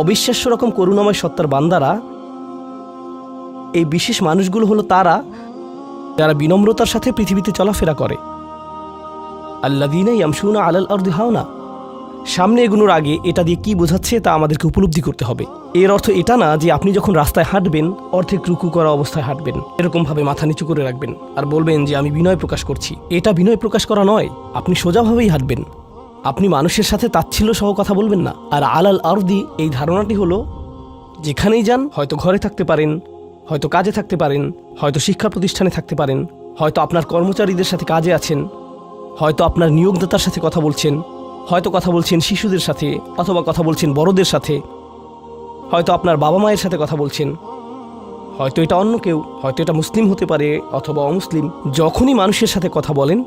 অবিশ্বাস্য রকম করুণাময় সত্তার বান্দারা, এই বিশেষ মানুষগুলো হলো তারা যারা বিনম্রতার সাথে পৃথিবীতে চলাফেরা করে। আল্লাযীনা ইয়ামশুনা আলাল আরদি হাওনা। সামনে এগুনোর আগে এটা দিয়ে কি বোঝাচ্ছে তা আমাদেরকে উপলব্ধি করতে হবে। এর অর্থ এটা না যে আপনি যখন রাস্তায় হাঁটবেন অর্ধেক রুকু করা অবস্থায় হাঁটবেন, এরকমভাবে মাথা নিচু করে রাখবেন আর বলবেন যে আমি বিনয় প্রকাশ করছি। এটা বিনয় প্রকাশ করা নয়। আপনি সোজাভাবেই হাঁটবেন। আপনি মানুষের সাথে তাচ্ছিল্য সহ কথা বলবেন না। আর আলাল আরদি, এই ধারণাটি হলো যেখানেই যান, হয়তো ঘরে থাকতে পারেন, হয়তো কাজে থাকতে পারেন, হয়তো শিক্ষা প্রতিষ্ঠানে থাকতে পারেন, হয়তো আপনার কর্মচারীদের সাথে কাজে আছেন, হয়তো আপনার নিয়োগদাতার সাথে কথা বলছেন, হয়তো কথা বলছেন শিশুদের সাথে, অথবা কথা বলছেন বড়দের সাথে, হয়তো আপনার বাবা মায়ের সাথে কথা বলছেন, হয়তো এটা অন্য কেউ, হয়তো এটা মুসলিম হতে পারে অথবা অমুসলিম। যখনই মানুষের সাথে কথা বলেন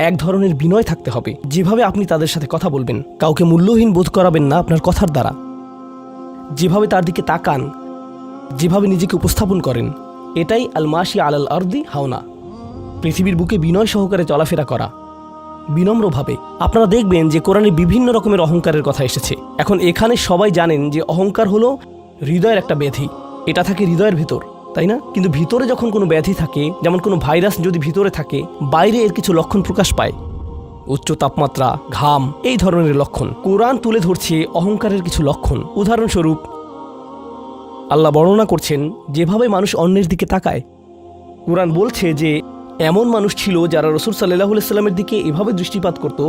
এক ধরনের বিনয় থাকতে হবে। যেভাবে আপনি তাদের সাথে কথা বলবেন, কাউকে মূল্যহীন বোধ করাবেন না আপনার কথার দ্বারা। যেভাবে তার দিকে তাকান, যেভাবে নিজেকে উপস্থাপন করেন, এটাই আল মাশি আলাল আরদি হাওনা, পৃথিবীর বুকে বিনয় সহকারে চলাফেরা করা, বিনম্রভাবে। আপনারা দেখবেন যে কোরআনে বিভিন্ন রকমের অহংকারের কথা এসেছে। এখন এখানে সবাই জানেন যে অহংকার হলো হৃদয়ের একটা ব্যাধি, এটা থাকে হৃদয়ের ভেতর, তাই না? কিন্তু ভিতরে যখন কোনো ব্যাধি থাকে, যেমন কোনো ভাইরাস যদি ভিতরে থাকে, বাইরে এর কিছু লক্ষণ প্রকাশ পায়, উচ্চ তাপমাত্রা, ঘাম, এই ধরনের লক্ষণ। কোরআন তুলে ধরছে অহংকারের কিছু লক্ষণ। উদাহরণস্বরূপ আল্লাহ বর্ণনা করছেন যেভাবে মানুষ অন্যের দিকে তাকায়। কোরআন বলছে যে এমন মানুষ ছিল যারা রাসূল সাল্লাল্লাহু আলাইহি সাল্লামের দিকে এভাবে দৃষ্টিপাত করত,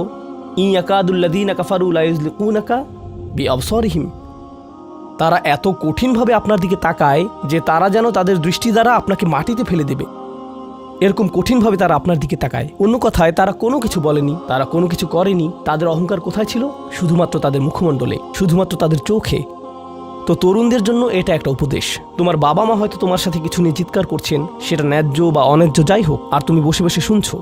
ইয়াকাদুল্লাযীনা কাফারু লা ইউযলিকুনাকা বিআবসারিহিম। তারা এত কঠিনভাবে আপনার দিকে তাকায় যে তারা যেন তাদের দৃষ্টি দ্বারা আপনাকে মাটিতে ফেলে দেবে, এরকম কঠিনভাবে তারা আপনার দিকে তাকায়। অন্য কথায়, তারা কোনো কিছু বলেনি, তারা কোনো কিছু করেনি। তাদের অহংকার কোথায় ছিল? শুধুমাত্র তাদের মুখমণ্ডলে, শুধুমাত্র তাদের চোখে। তো তরুণদের জন্য এটা একটা উপদেশ। তোমার বাবা মা হয়তো তোমার সাথে কিছু নিয়ে চিৎকার করছেন, সেটা ন্যায্য বা অন্যায্য যাই হোক, আর তুমি বসে বসে শুনছো,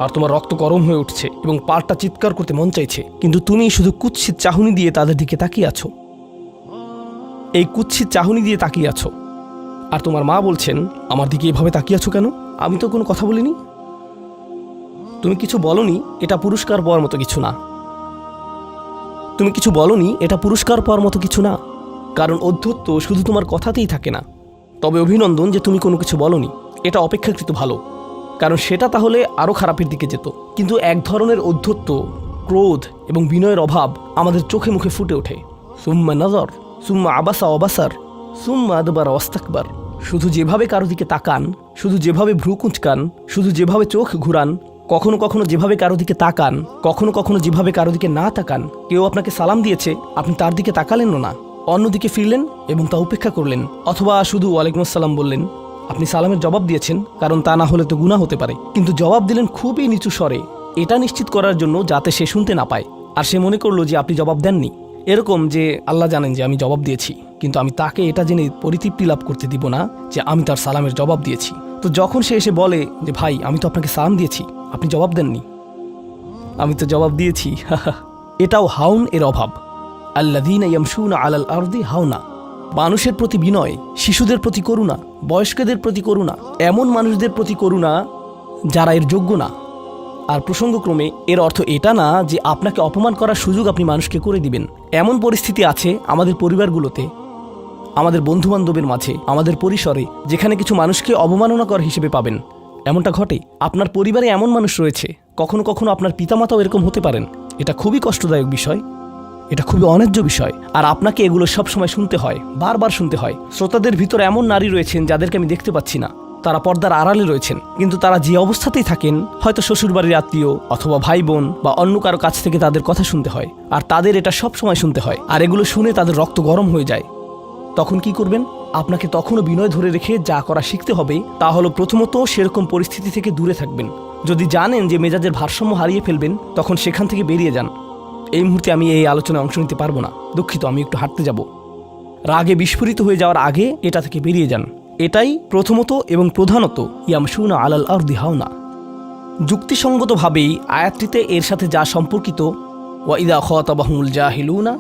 আর তোমার রক্ত গরম হয়ে উঠছে এবং পাটা চিৎকার করতে মন চাইছে, কিন্তু তুমি শুধু কুৎসিত চাহনি দিয়ে তাদের দিকে তাকিয়ে আছো। এই কুৎসিত চাহনি দিয়ে তাকিয়ে আছো, আর তোমার মা বলছেন, আমার দিকে এভাবে তাকিয়ে আছো কেন? আমি তো কোনো কথা বলিনি। তুমি কিছু বলনি, এটা পুরস্কার পাওয়ার মতো কিছু না। তুমি কিছু বলনি, এটা পুরস্কার পাওয়ার মতো কিছু না। কারণ অধ্যত্ব শুধু তোমার কথাতেই থাকে না। তবে অভিনন্দন যে তুমি কোনো কিছু বলনি, এটা অপেক্ষাকৃত ভালো, কারণ সেটা তাহলে আরও খারাপের দিকে যেত। কিন্তু এক ধরনের অধ্যত্ব, ক্রোধ এবং বিনয়ের অভাব আমাদের চোখে মুখে ফুটে ওঠে। সুম্মা নজর, সুম্মা আবাসা অবাসার, সুম্মা আদবার ওয়াস্তাকবার। শুধু যেভাবে কারো দিকে তাকান, শুধু যেভাবে ভ্রু কুঁচকান, শুধু যেভাবে চোখ ঘুরান, কখনো কখনো যেভাবে কারো দিকে তাকান, কখনো কখনো যেভাবে কারো দিকে না তাকান। কেউ আপনাকে সালাম দিয়েছে, আপনি তার দিকে তাকালেন না, অন্যদিকে ফিরলেন এবং তা উপেক্ষা করলেন, অথবা শুধু ওয়ালাইকুম আসসালাম বললেন। আপনি সালামের জবাব দিয়েছেন, কারণ তা না হলে তো গুনাহ হতে পারে, কিন্তু জবাব দিলেন খুবই নিচু স্বরে, এটা নিশ্চিত করার জন্য যাতে সে শুনতে না পায়, আর সে মনে করলো যে আপনি জবাব দেননি। এরকম যে আল্লাহ জানেন যে আমি জবাব দিয়েছি, কিন্তু আমি তাকে এটা জেনে পরিতৃপ্তি লাভ করতে দিব না যে আমি তার সালামের জবাব দিয়েছি। তো যখন সে এসে বলে যে ভাই, আমি তো আপনাকে সালাম দিয়েছি, আপনি জবাব দেননি, আমি তো জবাব দিয়েছি, এটাও হাউন এর অভাব। আল্লাযীনা ইয়ামশুনা আলাল আরদি হাওনা। মানুষের প্রতি বিনয়, শিশুদের প্রতি করুণা, বয়স্কদের প্রতি করুণা, এমন মানুষদের প্রতি করুণা যারা এর যোগ্য না। আর প্রসঙ্গক্রমে এর অর্থ এটা না যে আপনাকে অপমান করার সুযোগ আপনি মানুষকে করে দিবেন। এমন পরিস্থিতি আছে আমাদের পরিবারগুলোতে, আমাদের বন্ধুবান্ধবের মাঝে, আমাদের পরিসরে, যেখানে কিছু মানুষকে অবমাননাকর হিসেবে পাবেন। এমনটা ঘটে। আপনার পরিবারে এমন মানুষ রয়েছে, কখনো কখনো আপনার পিতামাতাও এরকম হতে পারেন। এটা খুবই কষ্টদায়ক বিষয়, এটা খুবই অন্যায্য বিষয়, আর আপনাকে এগুলো সবসময় শুনতে হয়, বারবার শুনতে হয়। শ্রোতাদের ভিতরে এমন নারী রয়েছেন যাদেরকে আমি দেখতে পাচ্ছি না, তারা পর্দার আড়ালে রয়েছেন, কিন্তু তারা যে অবস্থাতেই থাকেন, হয়তো শ্বশুরবাড়ির আত্মীয় অথবা ভাই বোন বা অন্য কারো কাছ থেকে তাদের কথা শুনতে হয়, আর তাদের এটা সব সময় শুনতে হয়, আর এগুলো শুনে তাদের রক্ত গরম হয়ে যায়। তখন কি করবেন? আপনাকে তখনও বিনয় ধরে রেখে যা করা শিখতে হবে তা হলো প্রথমত সেরকম পরিস্থিতি থেকে দূরে থাকবেন। যদি জানেন যে মেজাজের ভারসাম্য হারিয়ে ফেলবেন, তখন সেখান থেকে বেরিয়ে যান। এই মুহূর্তে আমি এই আলোচনায় অংশ নিতে পারবো না, দুঃখিত, আমি একটু হাঁটতে যাব। রাগে বিস্ফোরিত হয়ে যাওয়ার আগে এটা থেকে বেরিয়ে যান। এটাই প্রথমত এবং প্রধানত ইয়ামশুনা আলাল আরদি হাওনা। যুক্তিসঙ্গতভাবেই আয়াতটিতে এর সাথে যা সম্পর্কিত, ওয়া ইযা খাতাবাহুমুল জাহিলুনা